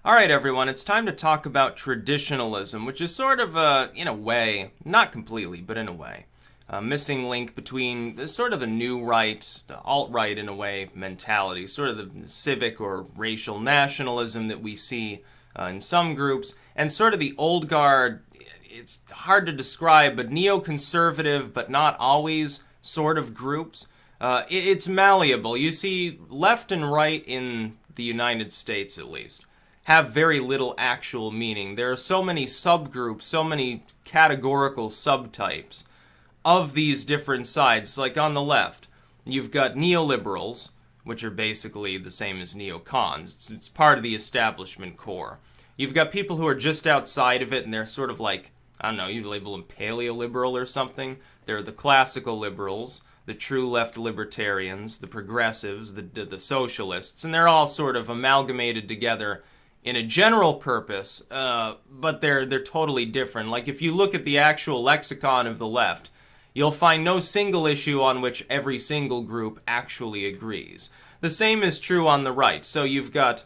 All right, everyone, it's time to talk about traditionalism, which is sort of in a way, not completely, but in a way, a missing link between sort of the new right, the alt-right in a way, mentality, sort of the civic or racial nationalism that we see in some groups, and sort of the old guard, it's hard to describe, but neoconservative, but not always sort of groups. It's malleable. You see, left and right in the United States, at least, have very little actual meaning. There are so many subgroups, so many categorical subtypes of these different sides. Like on the left, you've got neoliberals, which are basically the same as neocons. It's part of the establishment core. You've got people who are just outside of it, and they're sort of like, I don't know, you label them paleoliberal or something. They're the classical liberals, the true left libertarians, the progressives, the socialists, and they're all sort of amalgamated together in a general purpose, but they're totally different. Like if you look at the actual lexicon of the left, you'll find no single issue on which every single group actually agrees. The same is true on the right. So you've got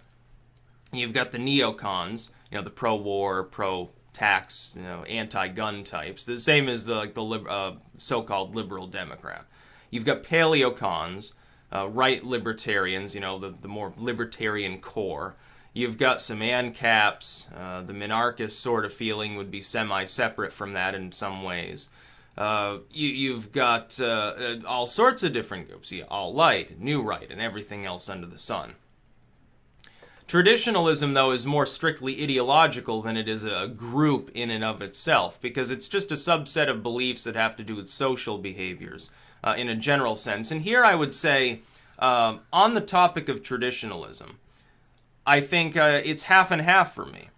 the neocons, the pro-war, pro-tax, anti-gun types. The same as the so-called liberal Democrat. You've got paleocons, right libertarians, the more libertarian core. You've got some ANCAPs, the minarchist sort of feeling would be semi-separate from that in some ways. You've got all sorts of different groups, alt-right, new right, and everything else under the sun. Traditionalism, though, is more strictly ideological than it is a group in and of itself, because it's just a subset of beliefs that have to do with social behaviors in a general sense. And here I would say, on the topic of traditionalism, I think it's half and half for me.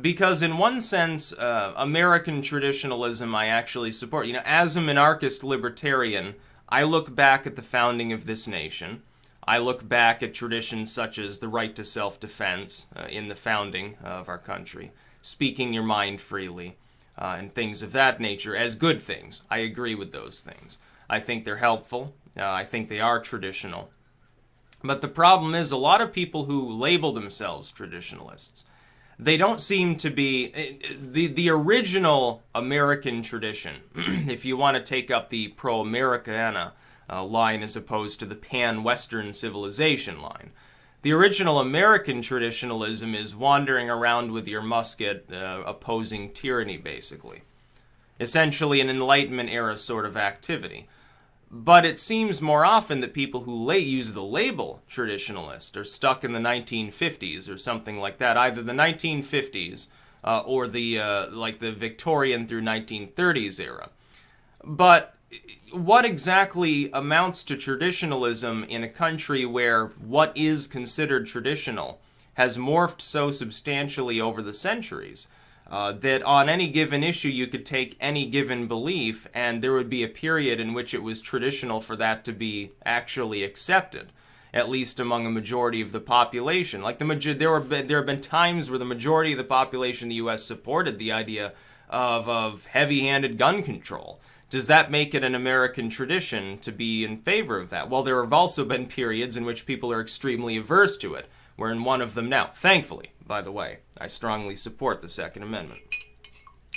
Because in one sense, American traditionalism I actually support. As a minarchist libertarian, I look back at the founding of this nation. I look back at traditions such as the right to self-defense in the founding of our country, speaking your mind freely, and things of that nature as good things. I agree with those things. I think they're helpful. I think they are traditional. But the problem is a lot of people who label themselves traditionalists, they don't seem to be the original American tradition. If you want to take up the pro-Americana line as opposed to the pan-Western civilization line, the original American traditionalism is wandering around with your musket opposing tyranny, basically. Essentially an Enlightenment era sort of activity. But it seems more often that people who use the label traditionalist are stuck in the 1950s or something like that, either the 1950s or the Victorian through 1930s era. But what exactly amounts to traditionalism in a country where what is considered traditional has morphed so substantially over the centuries that on any given issue you could take any given belief and there would be a period in which it was traditional for that to be actually accepted, at least among a majority of the population. Like there have been times where the majority of the population in the U.S. supported the idea of heavy-handed gun control. Does that make it an American tradition to be in favor of that? Well, there have also been periods in which people are extremely averse to it. We're in one of them now. Thankfully, by the way, I strongly support the Second Amendment.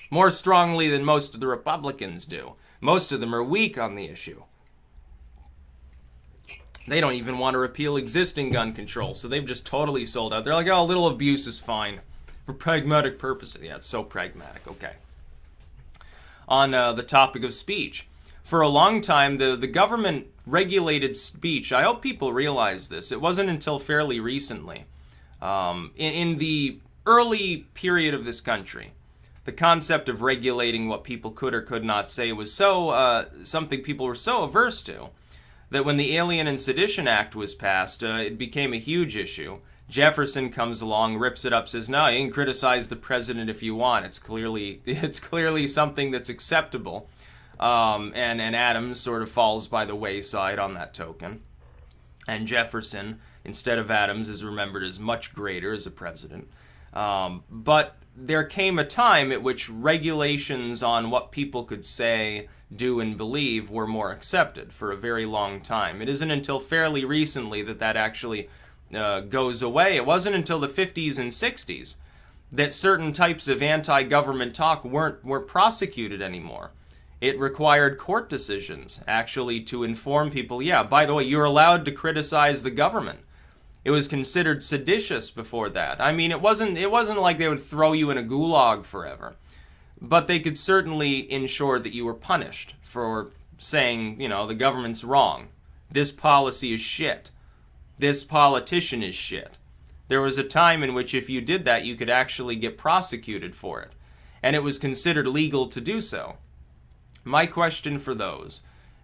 More strongly than most of the Republicans do. Most of them are weak on the issue. They don't even want to repeal existing gun control, so they've just totally sold out. They're like, oh, a little abuse is fine for pragmatic purposes. Yeah, it's so pragmatic. Okay. On the topic of speech. For a long time, the government regulated speech. I hope people realize this. It wasn't until fairly recently. In the early period of this country, the concept of regulating what people could or could not say was something people were so averse to that when the Alien and Sedition Act was passed, it became a huge issue. Jefferson comes along, rips it up, says, no, you can criticize the president if you want. It's clearly something that's acceptable. And Adams sort of falls by the wayside on that token. And Jefferson, instead of Adams, is remembered as much greater as a president. But there came a time at which regulations on what people could say, do, and believe were more accepted for a very long time. It isn't until fairly recently that actually goes away. It wasn't until the 50s and 60s that certain types of anti-government talk weren't prosecuted anymore. It required court decisions, actually, to inform people, yeah, by the way, you're allowed to criticize the government. It was considered seditious before that. I mean, it wasn't like they would throw you in a gulag forever. But they could certainly ensure that you were punished for saying, you know, the government's wrong. This policy is shit. This politician is shit. There was a time in which if you did that, you could actually get prosecuted for it. And it was considered legal to do so. My question for those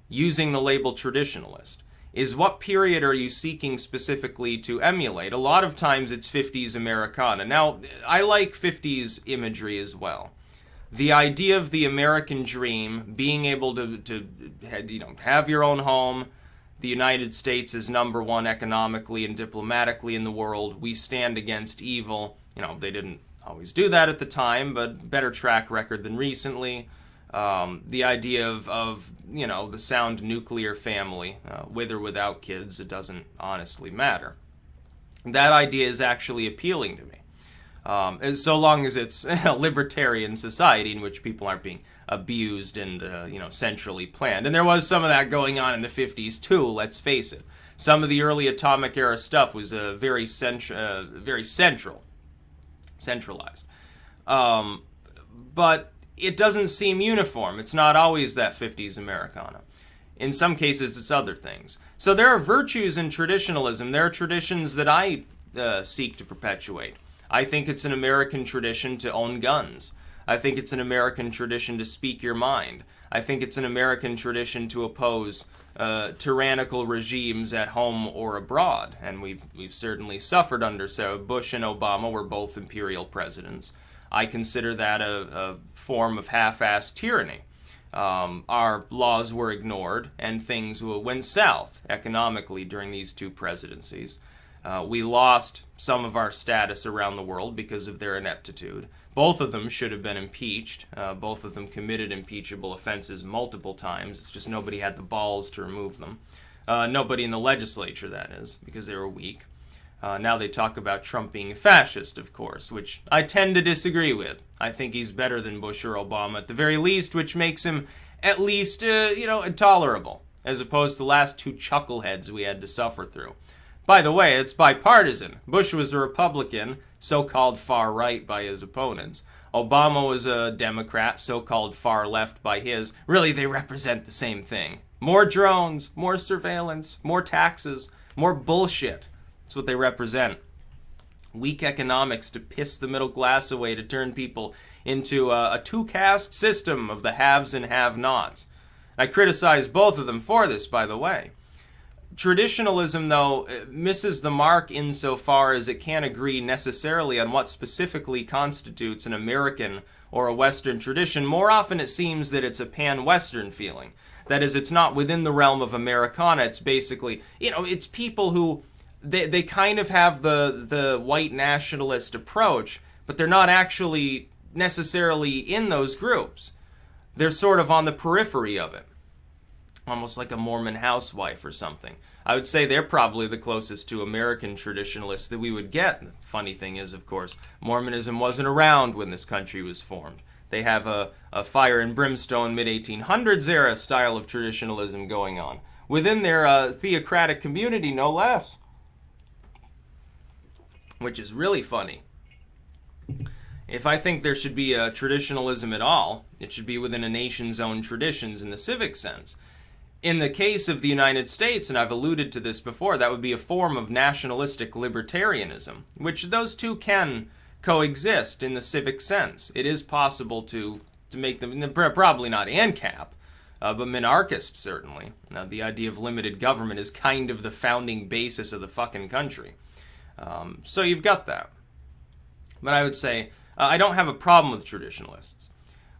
using the label traditionalist is, what period are you seeking specifically to emulate? A lot of times it's 50s Americana. Now, I like 50s imagery as well. The idea of the American dream, being able to have your own home. The United States is number one economically and diplomatically in the world. We stand against evil. You know, they didn't always do that at the time, but better track record than recently. The idea of the sound nuclear family, with or without kids, it doesn't honestly matter. That idea is actually appealing to me. So long as it's a libertarian society in which people aren't being abused and centrally planned. And there was some of that going on in the 50s too, let's face it. Some of the early atomic era stuff was very centralized. But it doesn't seem uniform. It's not always that 50s Americana. In some cases, it's other things. So there are virtues in traditionalism. There are traditions that I seek to perpetuate. I think it's an American tradition to own guns. I think it's an American tradition to speak your mind. I think it's an American tradition to oppose tyrannical regimes at home or abroad. And we've certainly suffered under, so Bush and Obama were both imperial presidents. I consider that a form of half-assed tyranny. Our laws were ignored and things went south economically during these two presidencies. We lost some of our status around the world because of their ineptitude. Both of them should have been impeached. Both of them committed impeachable offenses multiple times. It's just nobody had the balls to remove them. Nobody in the legislature, that is, because they were weak. Now they talk about Trump being fascist, of course, which I tend to disagree with. I think he's better than Bush or Obama at the very least, which makes him at least, intolerable, as opposed to the last two chuckleheads we had to suffer through. By the way, it's bipartisan. Bush was a Republican, so-called far-right by his opponents. Obama was a Democrat, so-called far-left by his. Really, they represent the same thing. More drones, more surveillance, more taxes, more bullshit. That's what they represent. Weak economics to piss the middle class away, to turn people into a two-caste system of the haves and have-nots. I criticize both of them for this, by the way. Traditionalism, though, misses the mark insofar as it can't agree necessarily on what specifically constitutes an American or a Western tradition. More often it seems that it's a pan-Western feeling. That is, it's not within the realm of Americana. It's basically, it's people who, they kind of have the white nationalist approach, but they're not actually necessarily in those groups. They're sort of on the periphery of it. Almost like a Mormon housewife or something. I would say they're probably the closest to American traditionalists that we would get. The funny thing is, of course, Mormonism wasn't around when this country was formed. They have a fire and brimstone mid-1800s era style of traditionalism going on. Within their theocratic community, no less. Which is really funny. If I think there should be a traditionalism at all, it should be within a nation's own traditions in the civic sense. In the case of the United States, and I've alluded to this before, that would be a form of nationalistic libertarianism, which those two can coexist in the civic sense. It is possible to make them, probably not ANCAP, but minarchist certainly. Now, the idea of limited government is kind of the founding basis of the fucking country. So you've got that. But I would say, I don't have a problem with traditionalists.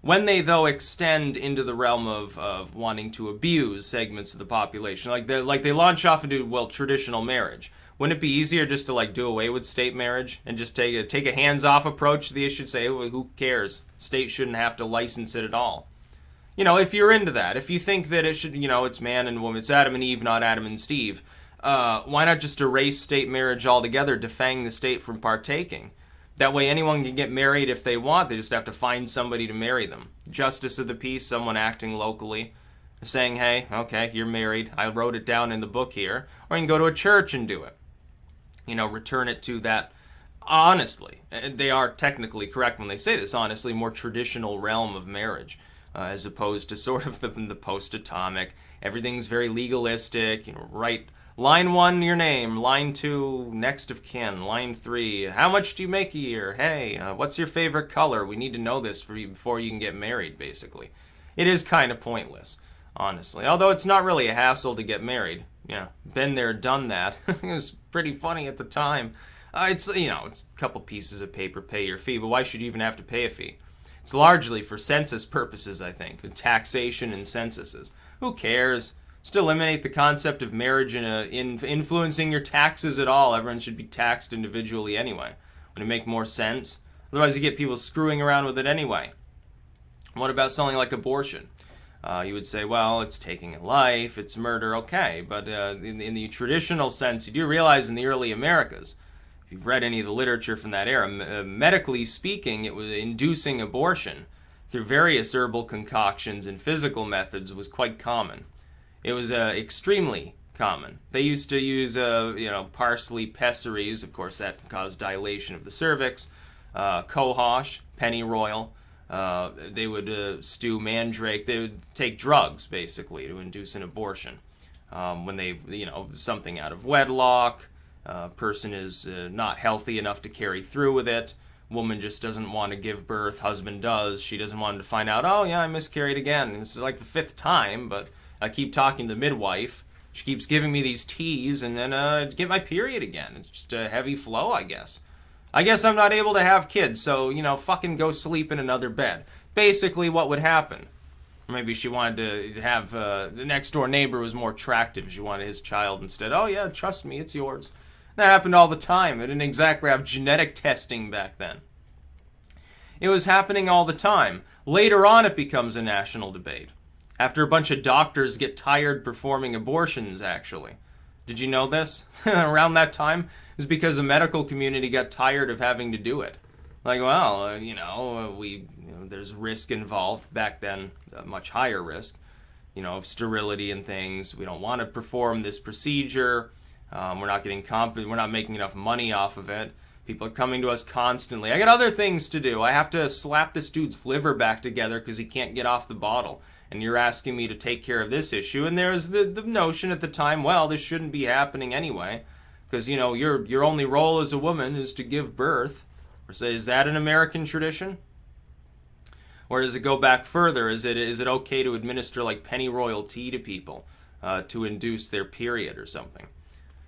When they, though, extend into the realm of wanting to abuse segments of the population, like they launch off into, traditional marriage, wouldn't it be easier just to, do away with state marriage and just take a hands-off approach to the issue, say, who cares? State shouldn't have to license it at all. If you're into that, if you think that it should, it's man and woman, it's Adam and Eve, not Adam and Steve, why not just erase state marriage altogether, defang the state from partaking? That way anyone can get married if they want. They just have to find somebody to marry them. Justice of the peace, someone acting locally, saying, hey, okay, you're married. I wrote it down in the book here. Or you can go to a church and do it. Return it to that, honestly, they are technically correct when they say this, honestly, more traditional realm of marriage, as opposed to sort of the post-atomic, everything's very legalistic, right. Line 1, your name. Line 2, next of kin. Line 3, how much do you make a year? Hey, what's your favorite color? We need to know this for you before you can get married, basically. It is kind of pointless, honestly. Although it's not really a hassle to get married. Yeah, been there, done that. It was pretty funny at the time. It's a couple pieces of paper, pay your fee, but why should you even have to pay a fee? It's largely for census purposes, I think. Taxation and censuses. Who cares? Just eliminate the concept of marriage in influencing your taxes at all. Everyone should be taxed individually anyway. Would it make more sense? Otherwise you get people screwing around with it anyway. What about something like abortion? You would say, well, it's taking a life, it's murder, okay. But in the traditional sense, you do realize in the early Americas, if you've read any of the literature from that era, medically speaking, it was inducing abortion through various herbal concoctions and physical methods was quite common. It was extremely common. They used to use, parsley pessaries, of course that caused dilation of the cervix, cohosh, pennyroyal. They would stew mandrake. They would take drugs, basically, to induce an abortion. When they, something out of wedlock, person is not healthy enough to carry through with it. Woman just doesn't want to give birth. Husband does. She doesn't want to find out, oh, yeah, I miscarried again. It's like the 5th time, but I keep talking to the midwife. She keeps giving me these teas, and then get my period again. It's just a heavy flow, I guess. I guess I'm not able to have kids, so, fucking go sleep in another bed. Basically what would happen. Or maybe she wanted to have, the next door neighbor was more attractive. She wanted his child instead. Oh yeah, trust me, it's yours. That happened all the time. They didn't exactly have genetic testing back then. It was happening all the time. Later on it becomes a national debate. After a bunch of doctors get tired performing abortions, actually. Did you know this? Around that time, it was because the medical community got tired of having to do it. Like, well, there's risk involved. Back then, much higher risk, of sterility and things. We don't want to perform this procedure. We're not getting competent. We're not making enough money off of it. People are coming to us constantly. I got other things to do. I have to slap this dude's liver back together because he can't get off the bottle. And you're asking me to take care of this issue. And there's the notion at the time, well, this shouldn't be happening anyway. Because, your only role as a woman is to give birth. Or say, is that an American tradition? Or does it go back further? Is it okay to administer like pennyroyal tea to people to induce their period or something?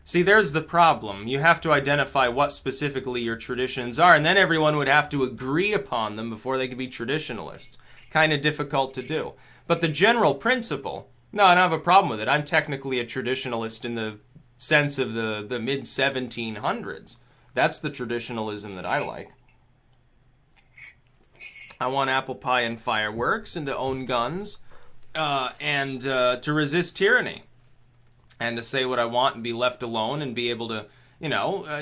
See, there's the problem. You have to identify what specifically your traditions are, and then everyone would have to agree upon them before they could be traditionalists. Kind of difficult to do. But the general principle, no, I don't have a problem with it. I'm technically a traditionalist in the sense of the mid-1700s. That's the traditionalism that I like. I want apple pie and fireworks and to own guns and to resist tyranny. And to say what I want and be left alone and be able to,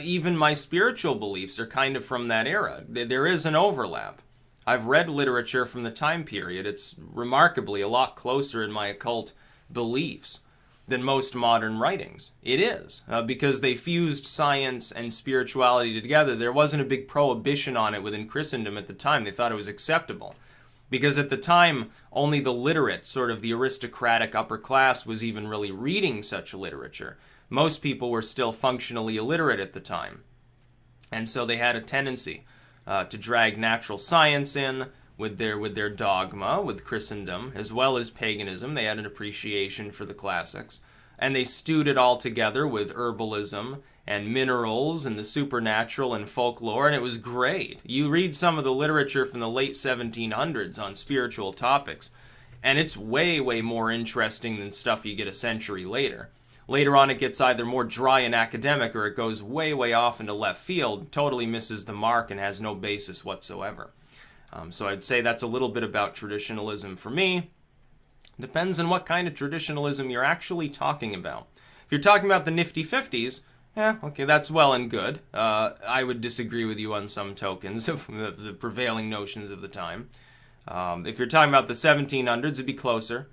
even my spiritual beliefs are kind of from that era. There is an overlap. I've read literature from the time period. It's remarkably a lot closer in my occult beliefs than most modern writings. It is, because they fused science and spirituality together. There wasn't a big prohibition on it within Christendom at the time. They thought it was acceptable. Because at the time, only the literate, sort of the aristocratic upper class, was even really reading such literature. Most people were still functionally illiterate at the time. And so they had a tendency to drag natural science in with their dogma, with Christendom, as well as paganism. They had an appreciation for the classics. And they stewed it all together with herbalism and minerals and the supernatural and folklore, and it was great. You read some of the literature from the late 1700s on spiritual topics, and it's way, way more interesting than stuff you get a century later. Later on, it gets either more dry and academic, or it goes way, way off into left field, totally misses the mark, and has no basis whatsoever. So I'd say that's a little bit about traditionalism for me. Depends on what kind of traditionalism you're actually talking about. If you're talking about the nifty 50s, yeah, okay, that's well and good. I would disagree with you on some tokens of the prevailing notions of the time. If you're talking about the 1700s, it'd be closer.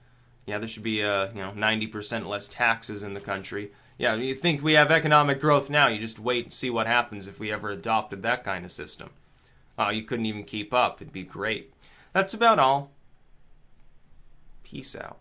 Yeah, there should be 90% less taxes in the country. Yeah, you think we have economic growth now, you just wait and see what happens if we ever adopted that kind of system. You couldn't even keep up. It'd be great. That's about all. Peace out.